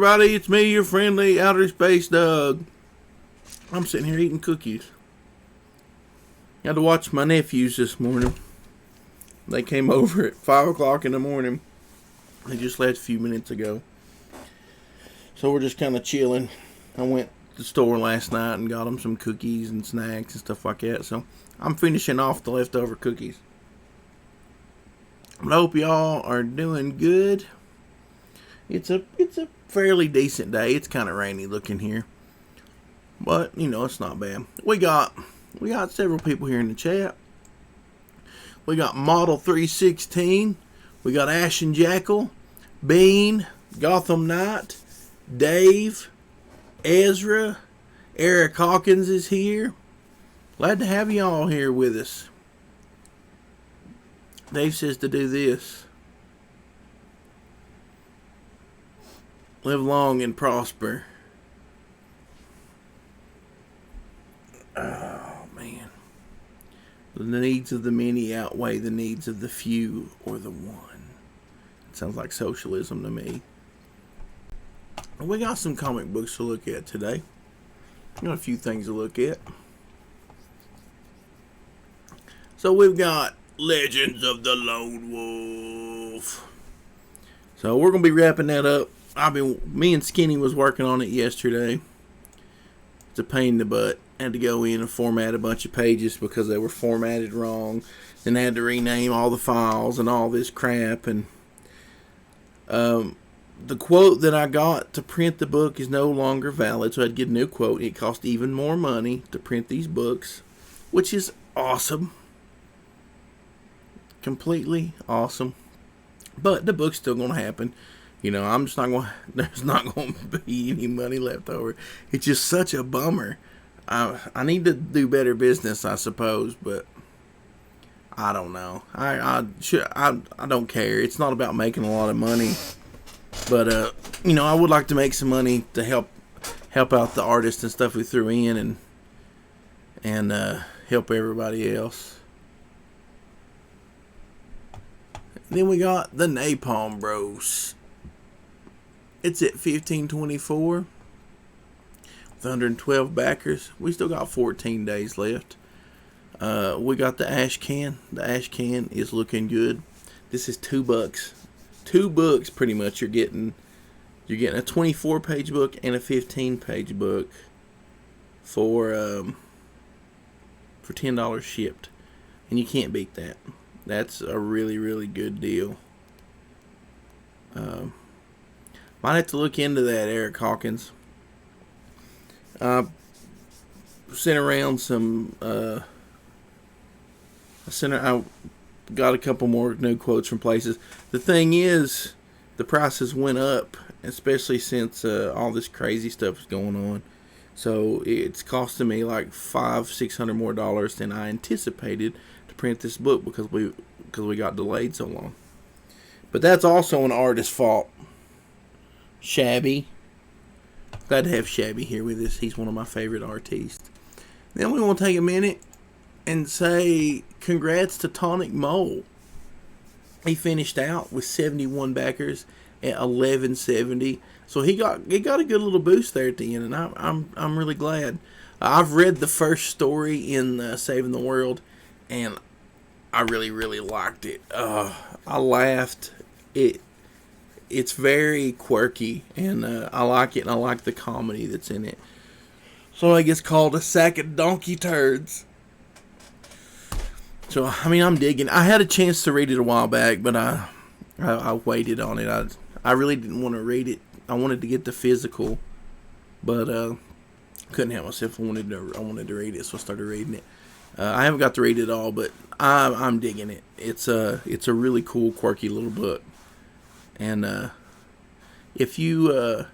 everybody, it's me, your friendly outer space Doug. I'm sitting here eating cookies. Had to watch my nephews this morning. They came over at 5 o'clock in the morning. They just left a few minutes ago. So we're just kind of chilling. I went to the store last night and got them some cookies and snacks and stuff like that. So I'm finishing off the leftover cookies. But I hope y'all are doing good. It's a fairly decent day. It's kind of rainy looking here, but you know it's not bad. We got several people here in the chat. We got Model 316. We got Ashen Jackal, Bean, Gotham Knight, Dave, Ezra, Eric Hawkins is here. Glad to have you all here with us. Dave says to do this. Live long and prosper. Oh, man. The needs of the many outweigh the needs of the few or the one. It sounds like socialism to me. We got some comic books to look at today. Got a few things to look at. So we've got Legends of the Lone Wolf. So we're going to be wrapping that up. Me and Skinny was working on it yesterday. It's a pain in the butt. Had to go in and format a bunch of pages because they were formatted wrong. Then I had to rename all the files and all this crap. And the quote that I got to print the book is no longer valid, so I had to get a new quote. It cost even more money to print these books, which is awesome. Completely awesome. But the book's still going to happen. You know, I'm just not going. There's not going to be any money left over. It's just such a bummer. I need to do better business, I suppose, but I don't know. I don't care. It's not about making a lot of money, but you know, I would like to make some money to help out the artists and stuff we threw in, and help everybody else. Then we got the Napalm Bros. It's at 1524 with 112 backers. We still got 14 days left. We got the ash can. The ash can is looking good. This is $2. $2 pretty much. You're getting a 24-page book and a 15-page book for $10 shipped, and you can't beat that. That's a really, really good deal. Might have to look into that, Eric Hawkins. Sent around some. I got a couple more new quotes from places. The thing is, the prices went up, especially since all this crazy stuff is going on. So it's costing me like $500-600 more than I anticipated to print this book because we got delayed so long. But that's also an artist's fault. Shabby. Glad to have Shabby here with us. He's one of my favorite artists. Then we want to take a minute and say congrats to Tonic Mole. He finished out with 71 backers at 1170. So he got a good little boost there at the end, and I'm really glad. I've read the first story in Saving the World, and I really, really liked it. I laughed. It's very quirky, and I like it, and I like the comedy that's in it. So I guess called A Sack of Donkey Turds. So, I mean, I'm digging. I had a chance to read it a while back, but I waited on it. I really didn't want to read it. I wanted to get the physical, but couldn't help myself. I wanted to read it, so I started reading it. I haven't got to read it all, but I'm digging it. It's a really cool, quirky little book. And if you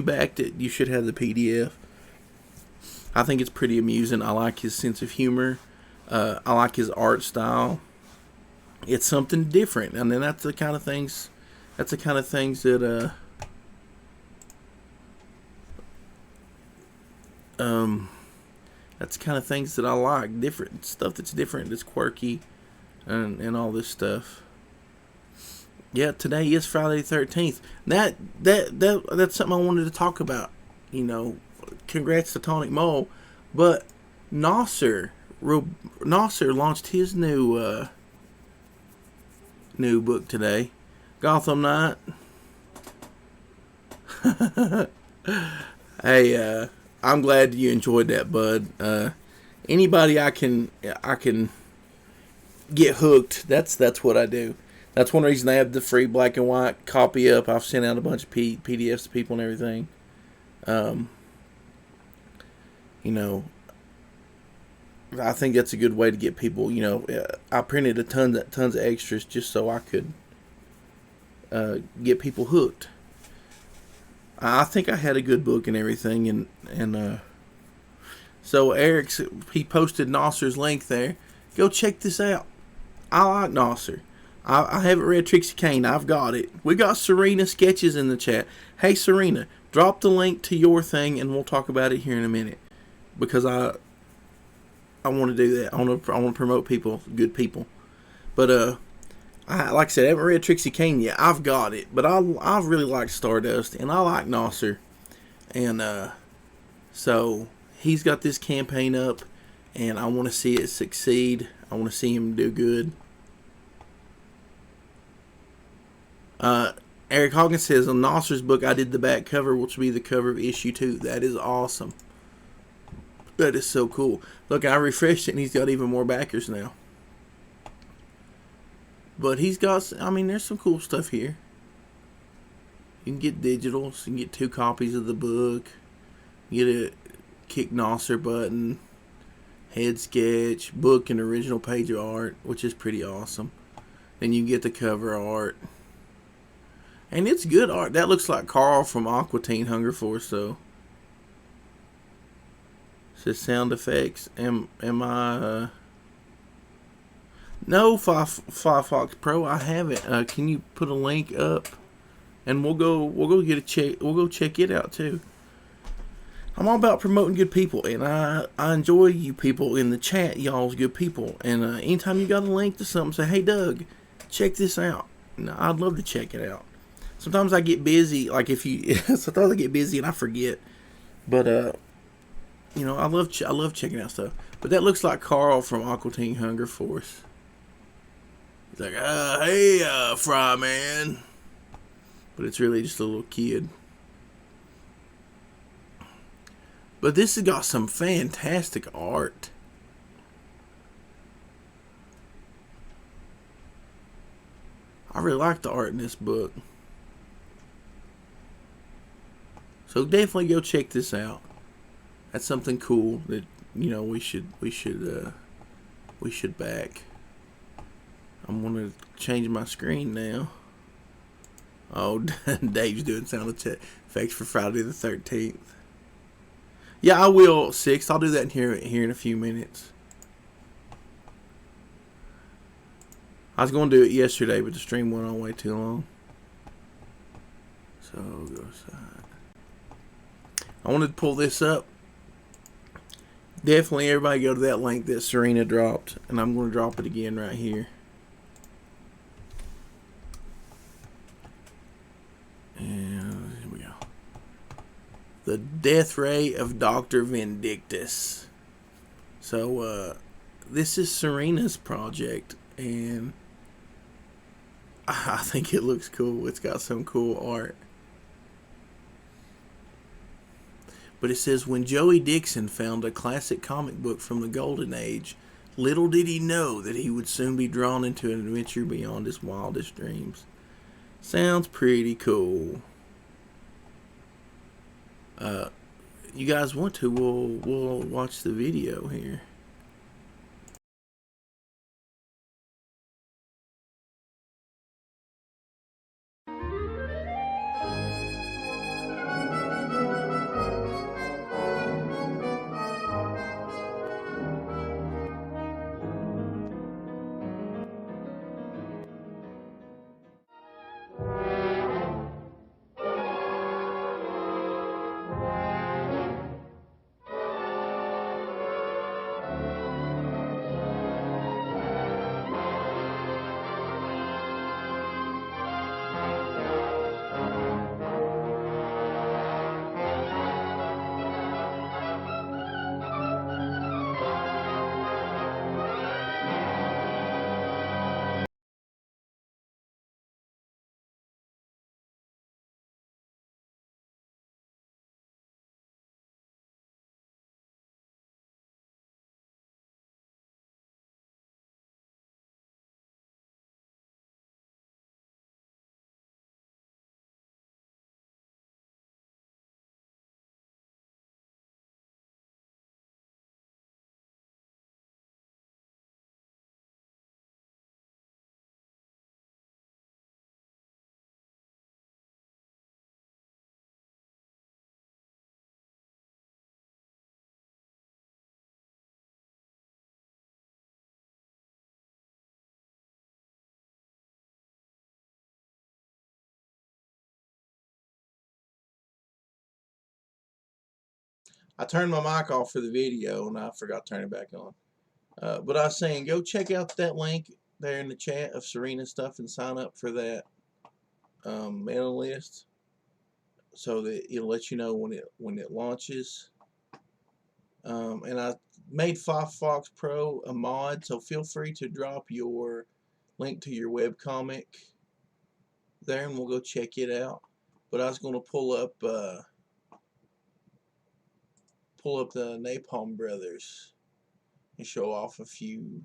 backed it, you should have the PDF. I think it's pretty amusing. I like his sense of humor. I like his art style. It's something different, and then that's the kind of things that that's the kind of things that I like. Different stuff that's different, that's quirky, and all this stuff. Yeah, today is Friday the 13th. That's something I wanted to talk about. You know, congrats to Tonic Mole, but Nasser, Nasser launched his new book today, Gotham Knight. Hey, I'm glad you enjoyed that, bud. Anybody I can get hooked. That's what I do. That's one reason I have the free black and white copy up. I've sent out a bunch of PDFs to people and everything. Um, you know, I think that's a good way to get people. I printed tons of extras just so I could get people hooked. I think I had a good book and everything, and so he posted Nasser's link there. Go check this out. I like Nasser. I haven't read Trixie Kane. I've got it. We got Serena Sketches in the chat. Hey Serena, drop the link to your thing and we'll talk about it here in a minute. Because I want to do that. I want to promote people, good people. But like I said, I haven't read Trixie Kane yet. I've got it. But I really like Stardust and I like Nasser. And so he's got this campaign up and I want to see it succeed. I want to see him do good. Eric Hawkins says, on Nasser's book, I did the back cover, which will be the cover of issue 2. That is awesome. That is so cool. Look, I refreshed it, and he's got even more backers now. But he's got, there's some cool stuff here. You can get digitals. You can get 2 copies of the book. You get a Kick Nasser button, head sketch, book, and original page of art, which is pretty awesome. Then you can get the cover art. And it's good art. That looks like Carl from Aqua Teen Hunger Force, so. Says sound effects. Am I No, Firefox Pro, I haven't. Can you put a link up? And we'll go get a check. We'll go check it out too. I'm all about promoting good people, and I enjoy you people in the chat. Y'all's good people, and anytime you got a link to something, say, hey Doug, check this out. I'd love to check it out. Sometimes I get busy, sometimes I get busy and I forget. But I love checking out stuff. But that looks like Carl from Aqua Teen Hunger Force. He's like, hey, Fry Man. But it's really just a little kid. But this has got some fantastic art. I really like the art in this book. So definitely go check this out. That's something cool that we should back. I'm gonna change my screen now. Oh, Dave's doing sound effects for Friday the 13th. Yeah, I will, 6. I'll do that here in a few minutes. I was going to do it yesterday, but the stream went on way too long. So, go aside. I wanted to pull this up. Definitely everybody go to that link that Serena dropped. And I'm going to drop it again right here. And here we go. The Death Ray of Dr. Vindictus. So, this is Serena's project. And I think it looks cool. It's got some cool art. But it says, when Joey Dixon found a classic comic book from the Golden Age, little did he know that he would soon be drawn into an adventure beyond his wildest dreams. Sounds pretty cool. You guys want to, we'll watch the video here. I turned my mic off for the video and I forgot to turn it back on. But I was saying, go check out that link there in the chat of Serena's stuff and sign up for that mailing list so that it'll let you know when it launches. And I made Firefox Pro a mod, so feel free to drop your link to your webcomic there, and we'll go check it out. But I was going to pull up the Napalm Brothers and show off a few.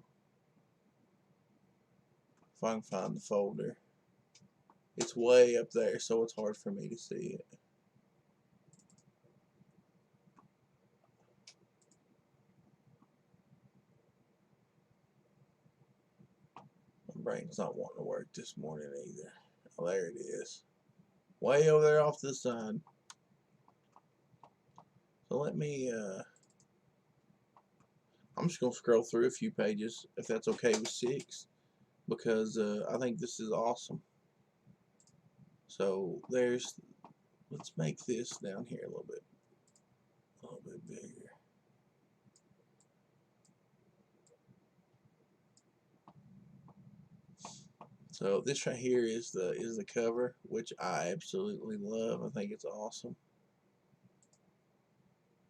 If I can find the folder, it's way up there, so it's hard for me to see it. My brain's not wanting to work this morning either. Oh, there it is. Way over there off to the side. So let me, I'm just going to scroll through a few pages, if that's okay with 6, because I think this is awesome. So let's make this down here a little bit bigger. So this right here is the cover, which I absolutely love. I think it's awesome.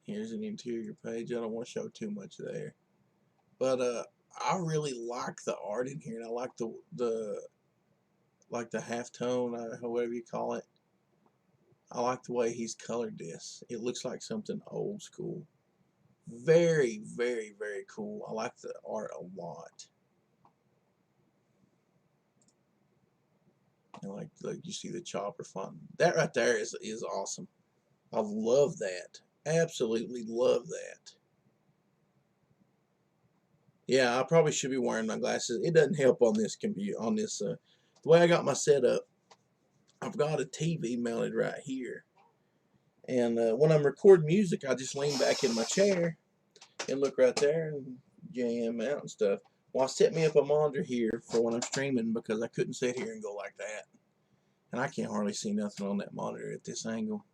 Here's an interior page. I don't want to show too much there, but I really like the art in here, and I like the halftone, however you call it. I like the way he's colored this. It looks like something old school. Very, very, very cool. I like the art a lot. And like you see the chopper font. That right there is awesome. I love that. Absolutely love that. Yeah, I probably should be wearing my glasses. It doesn't help on this computer, on this the way I got my setup. I've got a TV mounted right here, and when I'm recording music, I just lean back in my chair and look right there and jam out and stuff. Well, I set me up a monitor here for when I'm streaming because I couldn't sit here and go like that, and I can't hardly see nothing on that monitor at this angle.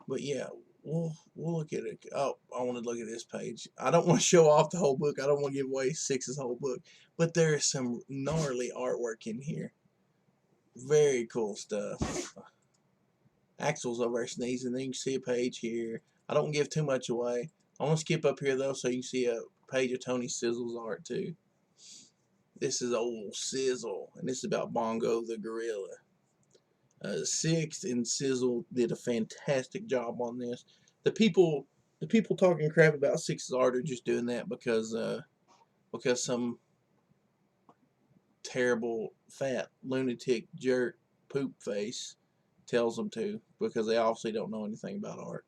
But yeah, we'll look at it. Oh, I want to look at this page. I don't want to show off the whole book. I don't want to give away 6's whole book. But there is some gnarly artwork in here. Very cool stuff. Axel's over there sneezing. Then you can see a page here. I don't give too much away. I want to skip up here though so you can see a page of Tony Sizzle's art too. This is old Sizzle, and this is about Bongo the Gorilla. 6 and Sizzle did a fantastic job on this. The people talking crap about 6's art are just doing that because some terrible fat lunatic jerk poop face tells them to, because they obviously don't know anything about art.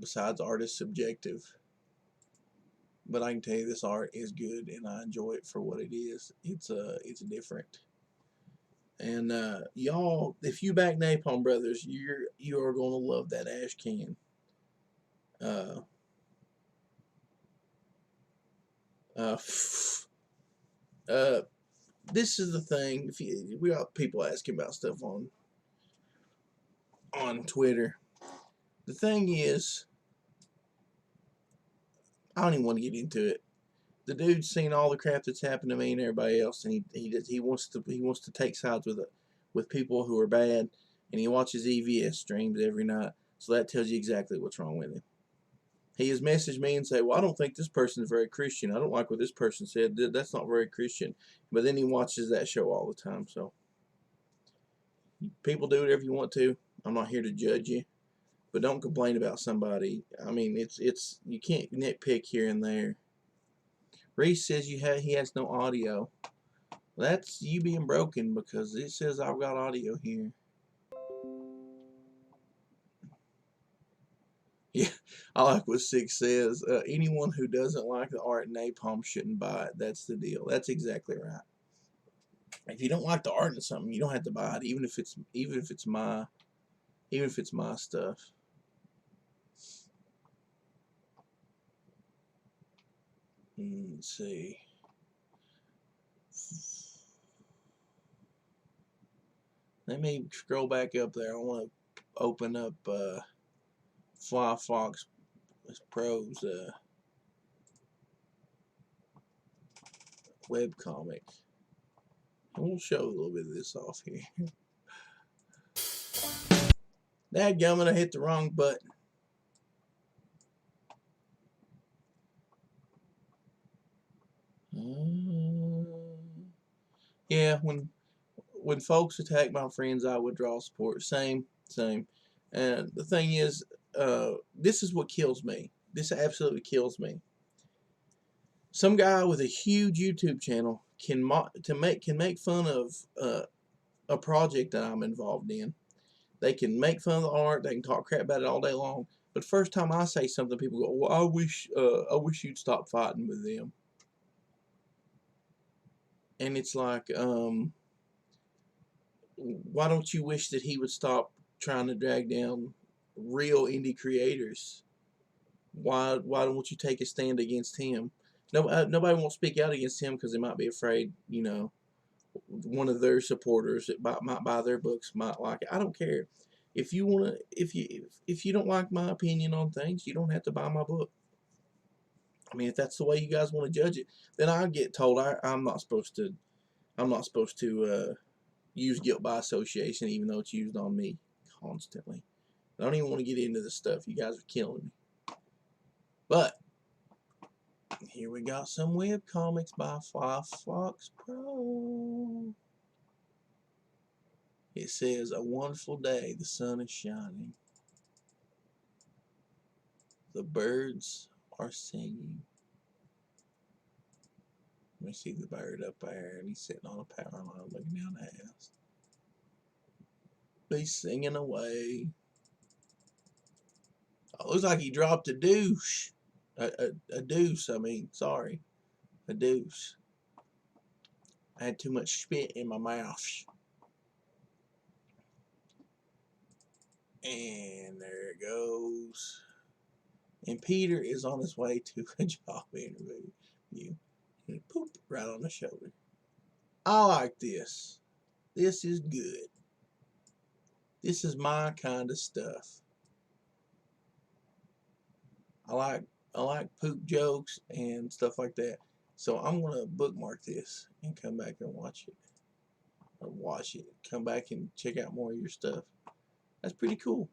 Besides, art is subjective. But I can tell you this art is good, and I enjoy it for what it is. It's different. And y'all, if you back Napalm Brothers, you are gonna love that ash can. Uh, uh, this is the thing. We got people asking about stuff on Twitter. The thing is, I don't even want to get into it. The dude's seen all the crap that's happened to me and everybody else, and he wants to take sides with people who are bad, and he watches EVS streams every night. So that tells you exactly what's wrong with him. He has messaged me and said, well, I don't think this person is very Christian. I don't like what this person said. That's not very Christian. But then he watches that show all the time. So people do whatever you want to. I'm not here to judge you. But don't complain about somebody. I mean, it's you can't nitpick here and there. Reese says he has no audio. That's you being broken, because it says I've got audio here. Yeah, I like what 6 says. Anyone who doesn't like the art in Napalm shouldn't buy it. That's the deal. That's exactly right. If you don't like the art in something, you don't have to buy it, even if it's my stuff. Let's see. Let me scroll back up there. I want to open up Firefox Pro's webcomic. And we'll show a little bit of this off here. Dadgummit, I hit the wrong button. Yeah, when folks attack my friends, I withdraw support. Same. And the thing is, this is what kills me. This absolutely kills me. Some guy with a huge YouTube channel can make fun of a project that I'm involved in. They can make fun of the art. They can talk crap about it all day long. But the first time I say something, people go, "Well, I wish you'd stop fighting with them." And it's like, why don't you wish that he would stop trying to drag down real indie creators? Why don't you take a stand against him? Nobody won't speak out against him because they might be afraid, one of their supporters that might buy their books might like it. I don't care. If you don't like my opinion on things, you don't have to buy my book. I mean, if that's the way you guys want to judge it, then I get told I'm not supposed to use guilt by association, even though it's used on me constantly. I don't even want to get into this stuff. You guys are killing me. But here we got some web comics by Firefox Pro. It says, "A wonderful day, the sun is shining. The birds are singing." Let me see the bird up there, and he's sitting on a power line looking down the house. He's singing away. Oh, looks like he dropped a douche. A deuce, I mean, sorry. A deuce. I had too much spit in my mouth. And there it goes. And Peter is on his way to a job interview. And poop right on the shoulder. I like this. This is good. This is my kind of stuff. I like poop jokes and stuff like that. So I'm gonna bookmark this and come back and watch it. Or watch it. Come back and check out more of your stuff. That's pretty cool.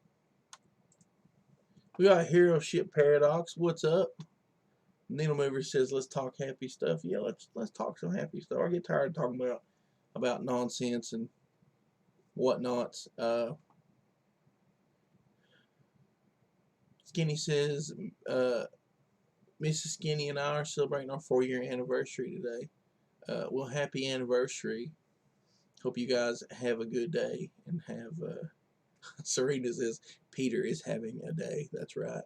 We got Hero Ship Paradox. What's up? Needle Mover says, "Let's talk happy stuff." Yeah, let's talk some happy stuff. I get tired of talking about nonsense and whatnots. Skinny says, "Mrs. Skinny and I are celebrating our 4-year anniversary today. Well, happy anniversary. Hope you guys have a good day and have." Serena says, "Peter is having a day." That's right.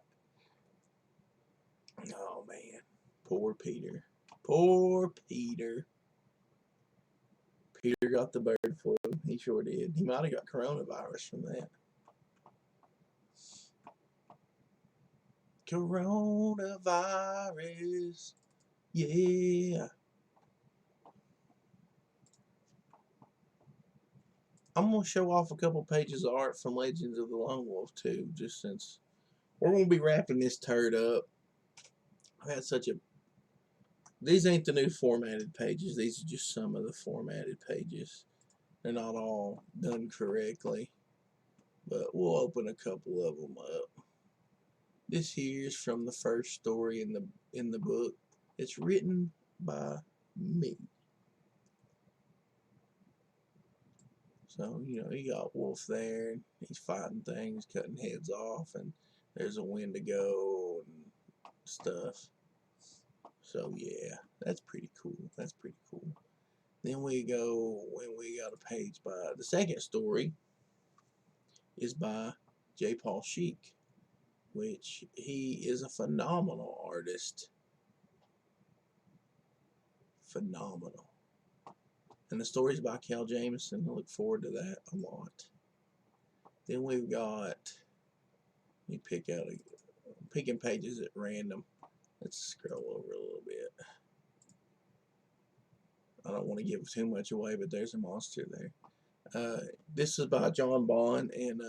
Oh man, poor Peter. Poor Peter. Peter got the bird flu. He sure did. He might have got coronavirus from that. Coronavirus. Yeah. I'm going to show off a couple pages of art from Legends of the Lone Wolf too, just since we're going to be wrapping this turd up. I've had such a... These ain't the new formatted pages. These are just some of the formatted pages. They're not all done correctly, but we'll open a couple of them up. This here is from the first story in the book. It's written by me. So, you got Wolf there, and he's fighting things, cutting heads off, and there's a Wendigo and stuff. So, yeah, that's pretty cool. That's pretty cool. Then we got a page by, the second story is by J. Paul Sheik, which he is a phenomenal artist. Phenomenal. And the story's by Cal Jameson. I look forward to that a lot. Then we've got, let me picking pages at random. Let's scroll over a little bit. I don't want to give too much away, but there's a monster there. This is by John Bond and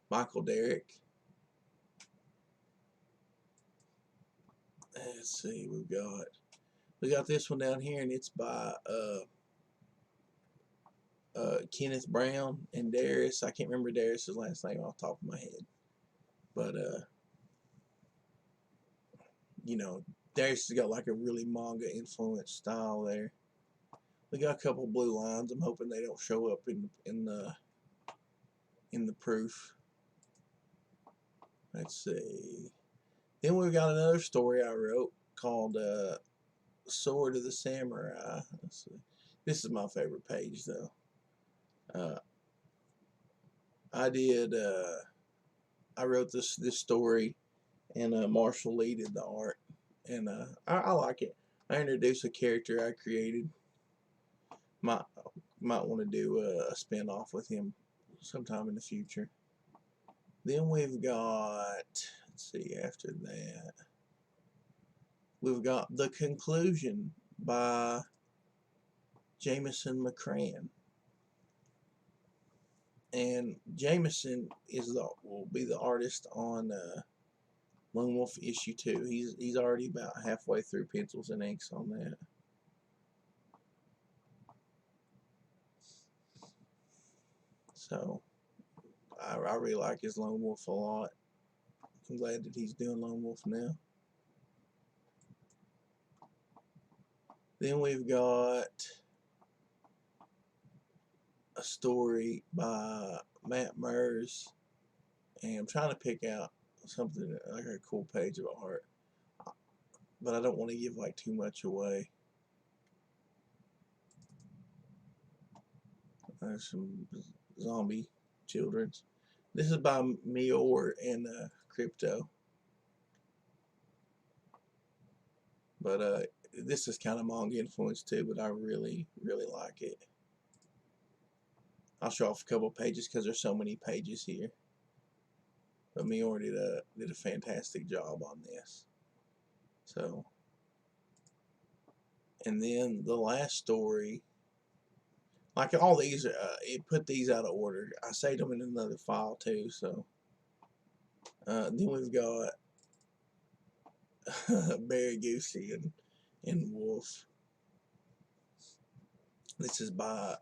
Michael Derrick. let's see, we got this one down here, and it's by Kenneth Brown and Darius. I can't remember Darius's last name off the top of my head, but you know, Darius has got like a really manga influenced style there. We got a couple blue lines. I'm hoping they don't show up in the proof. Let's see. Then we've got another story I wrote called Sword of the Samurai. Let's see. This is my favorite page though. I wrote this story, and Marshall Lee did the art, and I like it. I introduced a character I created. Might want to do a spin-off with him sometime in the future. Then we've got, let's see, after that, we've got The Conclusion by Jameson McCran. And Jameson will be the artist on Lone Wolf issue 2. He's already about halfway through pencils and inks on that. So I really like his Lone Wolf a lot. I'm glad that he's doing Lone Wolf now. Then we've got a story by Matt Mers, and I'm trying to pick out something like a cool page of art, but I don't want to give like too much away. There's some zombie children's. This is by Mior and Crypto, but this is kind of manga influenced too, but I really like it. I'll show off a couple pages because there's so many pages here. But Mior did a fantastic job on this. So, and then the last story, like all these, it put these out of order. I saved them in another file too. So, then we've got Barry Goosey and Wolf. This is by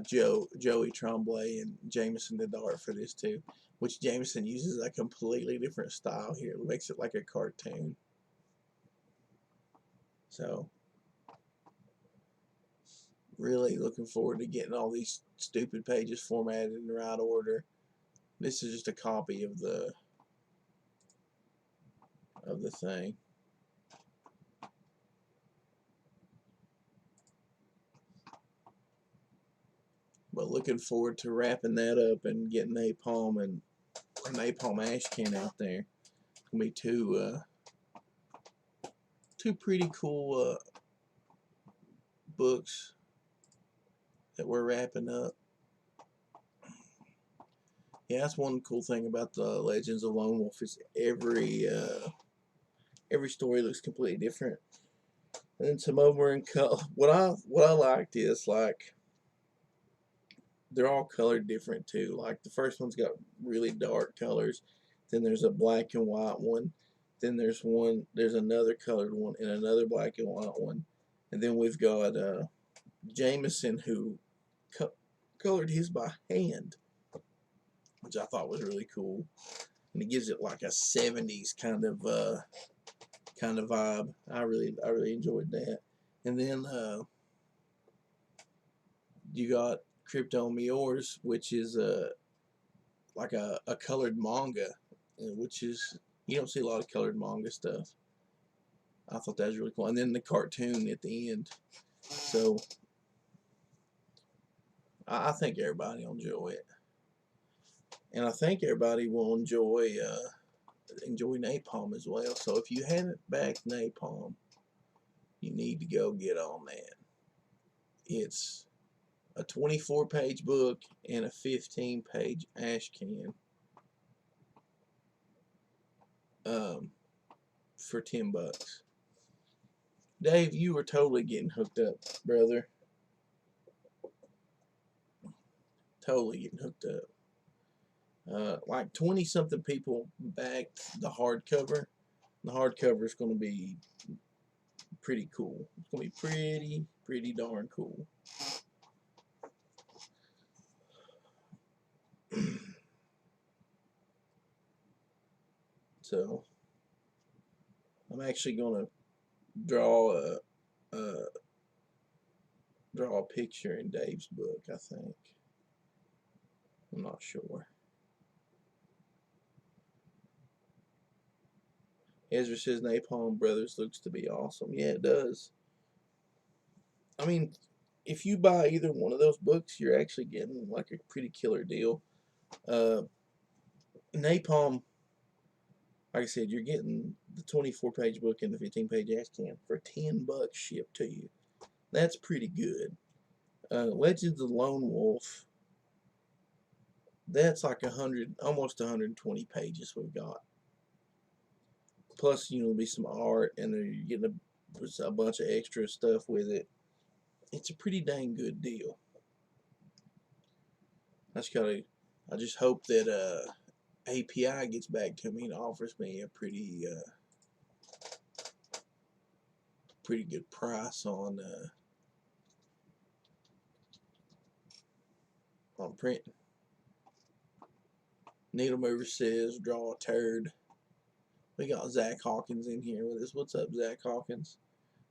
Joey Tremblay, and Jameson did the art for this too, which Jameson uses a completely different style here. It makes it like a cartoon. So, really looking forward to getting all these stupid pages formatted in the right order. This is just a copy of the thing. But looking forward to wrapping that up and getting Napalm and Napalm Ash Can out there. It's gonna be two pretty cool books that we're wrapping up. Yeah, that's one cool thing about the Legends of Lone Wolf is every story looks completely different, and then some of them are in color. What I liked is like they're all colored different too. Like the first one's got really dark colors, then there's a black and white one, then there's another colored one, and another black and white one, and then we've got Jameson who colored his by hand, which I thought was really cool, and it gives it like a 70s kind of vibe. I really enjoyed that. And then you got Crypto Miors, which is like a colored manga, which is, you don't see a lot of colored manga stuff. I thought that was really cool. And then the cartoon at the end. So I think everybody will enjoy it, and I think everybody will enjoy Napalm as well. So if you haven't backed Napalm, you need to go get on that. It's a 24-page book and a 15-page ash can for $10. Dave, you were totally getting hooked up, brother. Totally getting hooked up. Like 20-something people backed the hardcover. The hardcover is going to be pretty cool. It's going to be pretty darn cool. So I'm actually going to draw a picture in Dave's book, I think. I'm not sure. Ezra says Napalm Brothers looks to be awesome. Yeah, it does. I mean, if you buy either one of those books, you're actually getting like a pretty killer deal. Napalm, like I said, you're getting the 24-page book and the 15-page ASCAN for $10 shipped to you. That's pretty good. Legends of the Lone Wolf, that's like 100, almost 120 pages we've got. Plus, there'll be some art, and you're getting a bunch of extra stuff with it. It's a pretty dang good deal. I just hope that API gets back to me and offers me a pretty good price on printing. Needle Mover says, draw a turd. We got Zach Hawkins in here with us. What's up, Zach Hawkins?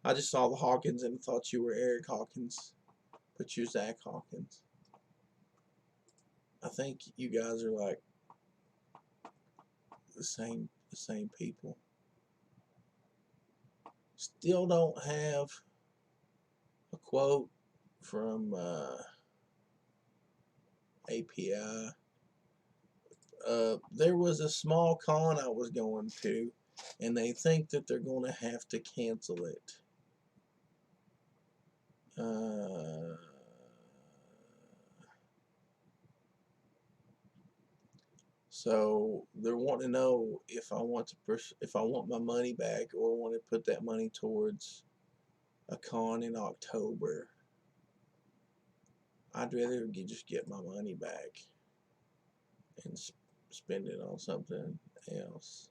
I just saw the Hawkins and thought you were Eric Hawkins, but you're Zach Hawkins. I think you guys are like the same people. Still don't have a quote from API. There was a small con I was going to, and they think that they're going to have to cancel it. So they're wanting to know if I want my money back or want to put that money towards a con in October. I'd rather just get my money back and spend it on something else.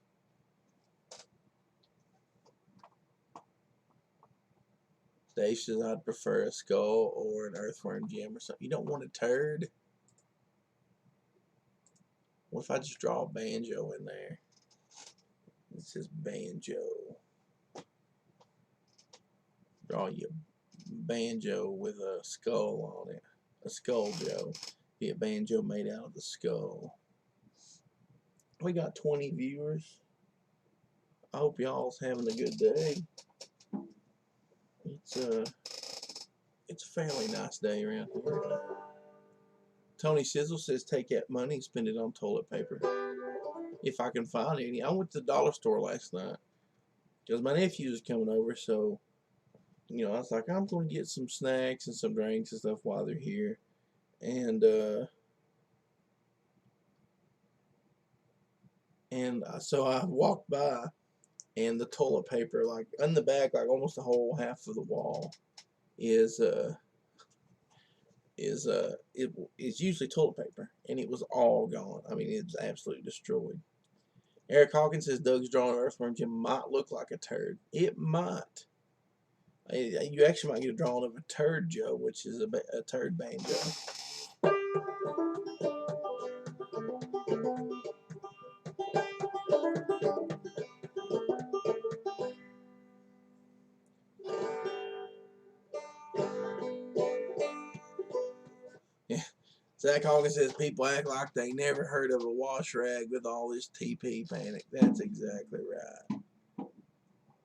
Dave says I'd prefer a skull or an earthworm gem or something. You don't want a turd? What if I just draw a banjo in there? It says banjo. Draw you a banjo with a skull on it. A skull joe. Be a banjo made out of the skull. We got 20 viewers. I hope y'all's having a good day. It's a fairly nice day around here. Tony Sizzle says take that money and spend it on toilet paper. If I can find any. I went to the dollar store last night because my nephew was coming over, so I was like, I'm going to get some snacks and some drinks and stuff while they're here. And so I walked by, and the toilet paper, like in the back, like almost the whole half of the wall, is usually toilet paper, and it was all gone. I mean, it was absolutely destroyed. Eric Hawkins says Doug's drawing an earthworm gem might look like a turd. It might. You actually might get a drawing of a turd Joe, which is a turd banjo. Yeah. Zach Hawkins says people act like they never heard of a wash rag with all this TP panic. That's exactly right.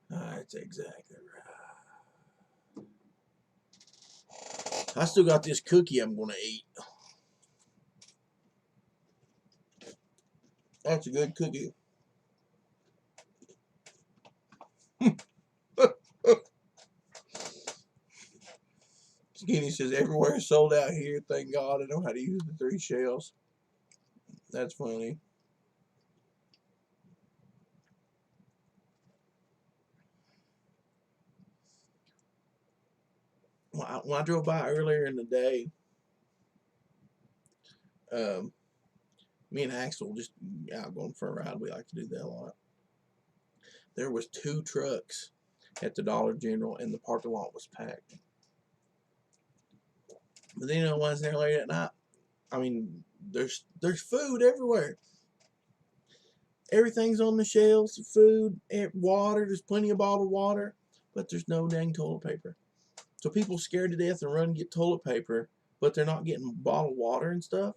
That's exactly right. I still got this cookie I'm going to eat. That's a good cookie. Skinny says everywhere is sold out here. Thank God I know how to use the 3 shells. That's funny. When I drove by earlier in the day, me and Axel just out going for a ride. We like to do that a lot. There was 2 trucks at the Dollar General, and the parking lot was packed. But then, once there late at night, I mean, there's food everywhere. Everything's on the shelves, food, water. There's plenty of bottled water, but there's no dang toilet paper. So people scared to death and run and get toilet paper, but they're not getting bottled water and stuff.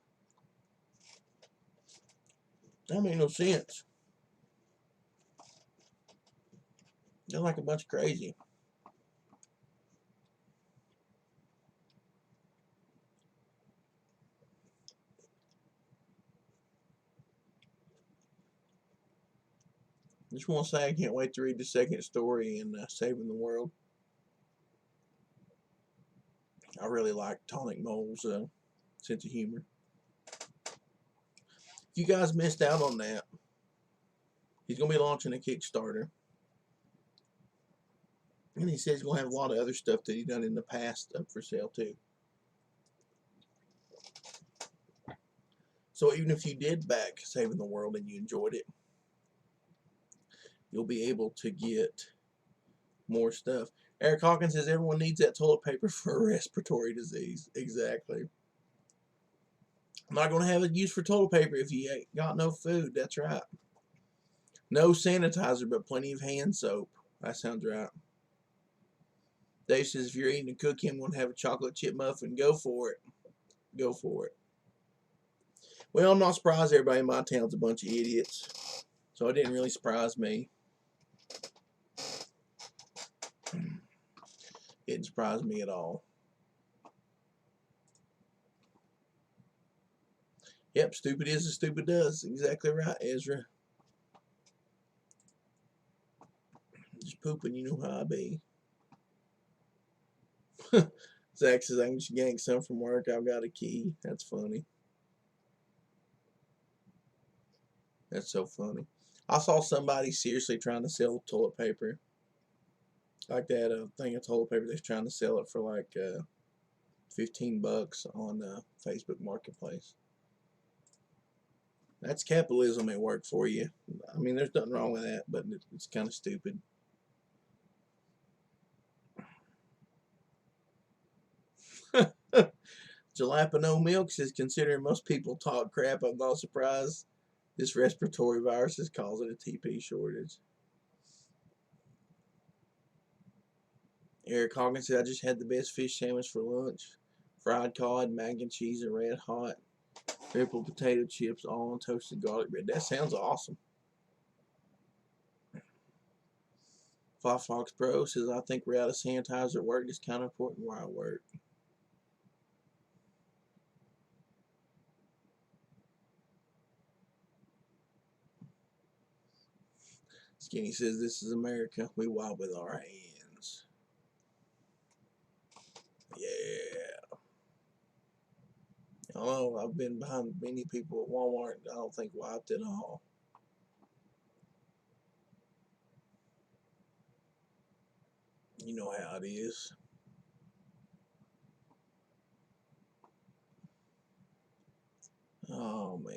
That make no sense. They're like a bunch of crazy. Just want to say I can't wait to read the second story in Saving the World. I really like Tonic Mole's sense of humor. If you guys missed out on that, he's going to be launching a Kickstarter. And he says he's going to have a lot of other stuff that he's done in the past up for sale too. So even if you did back Saving the World and you enjoyed it, you'll be able to get more stuff. Eric Hawkins says everyone needs that toilet paper for a respiratory disease. Exactly. I'm not going to have a use for toilet paper if you ain't got no food. That's right. No sanitizer, but plenty of hand soap. That sounds right. Dave says if you're eating a cookie and want to have a chocolate chip muffin, go for it. Go for it. Well, I'm not surprised everybody in my town's a bunch of idiots. So it didn't really surprise me. It didn't surprise me at all. Yep, stupid is as stupid does. Exactly right, Ezra. Just pooping, you know how I be. Zach says I can just gank some from work. I've got a key. That's funny. That's so funny. I saw somebody seriously trying to sell toilet paper. Like that thing of toilet paper. They're trying to sell it for like $15 on Facebook Marketplace. That's capitalism at work for you. I mean, there's nothing wrong with that, but it's kind of stupid. Jalapeno Milk says, considering most people talk crap, I'm not surprised this respiratory virus is causing a TP shortage. Eric Hawkins said, I just had the best fish sandwich for lunch. Fried cod, mac and cheese, and red hot. Triple potato chips, all on toasted garlic bread. That sounds awesome. Fox Pro says, I think we're out of sanitizer at work. It's kind of important where I work. Skinny says, this is America. We wipe with our hands. Yeah. I don't know. I've been behind many people at Walmart. I don't think wiped at all. You know how it is. Oh, man.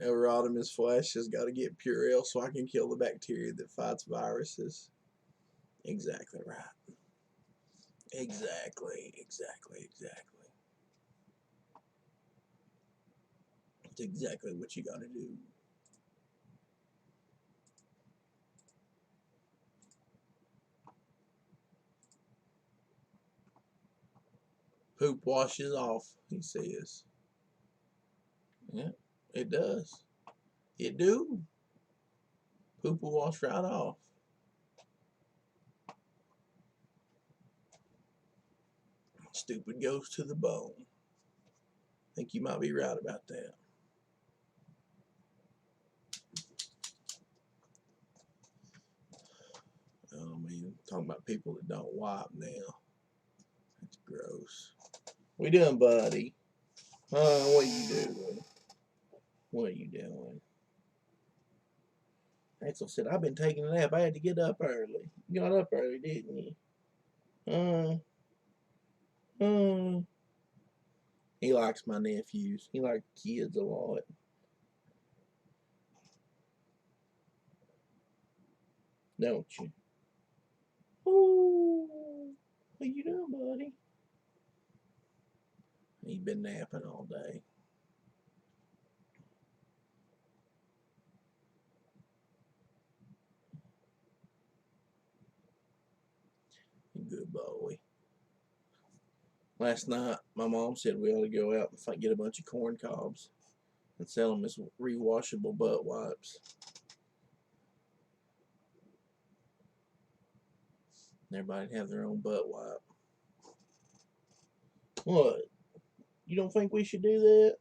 Erotimus Flash has got to get Purell so I can kill the bacteria that fights viruses. Exactly right. Exactly. That's exactly what you got to do. Poop washes off, he says. Yeah, it does. It do. Poop will wash right off. Stupid goes to the bone. I think you might be right about that. Oh man, talking about people that don't wipe now. That's gross. What you doing, buddy? What are you doing? What are you doing? Axel said, I've been taking a nap. I had to get up early. You got up early, didn't you? He likes my nephews. He likes kids a lot. Don't you? Ooh, what you doing, buddy? He's been napping all day. Good boy. Last night, my mom said we ought to go out and get a bunch of corn cobs and sell them as rewashable butt wipes. Everybody'd have their own butt wipe. What? You don't think we should do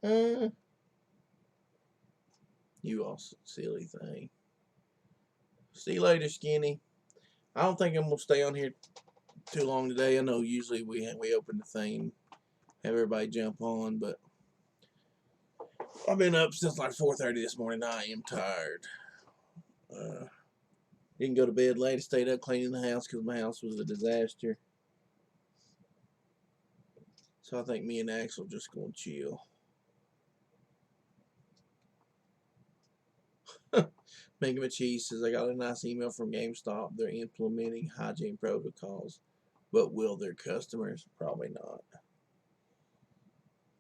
that? You all silly thing. See you later, Skinny. I don't think I'm going to stay on here too long today. I know usually we open the thing, have everybody jump on, but I've been up since like 4:30 this morning. I am tired. Didn't go to bed late. I stayed up cleaning the house because my house was a disaster. So I think me and Axel just going to chill. Mega Cheese says, I got a nice email from GameStop. They're implementing hygiene protocols, but will their customers? Probably not.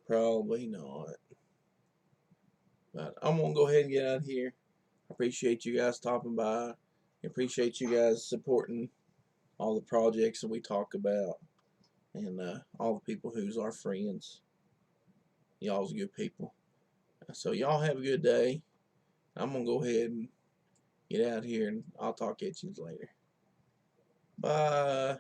Probably not. But I'm going to go ahead and get out of here. I appreciate you guys stopping by. I appreciate you guys supporting all the projects that we talk about. And all the people who's our friends. Y'all's good people. So y'all have a good day. I'm going to go ahead and get out here, and I'll talk at you later. Bye.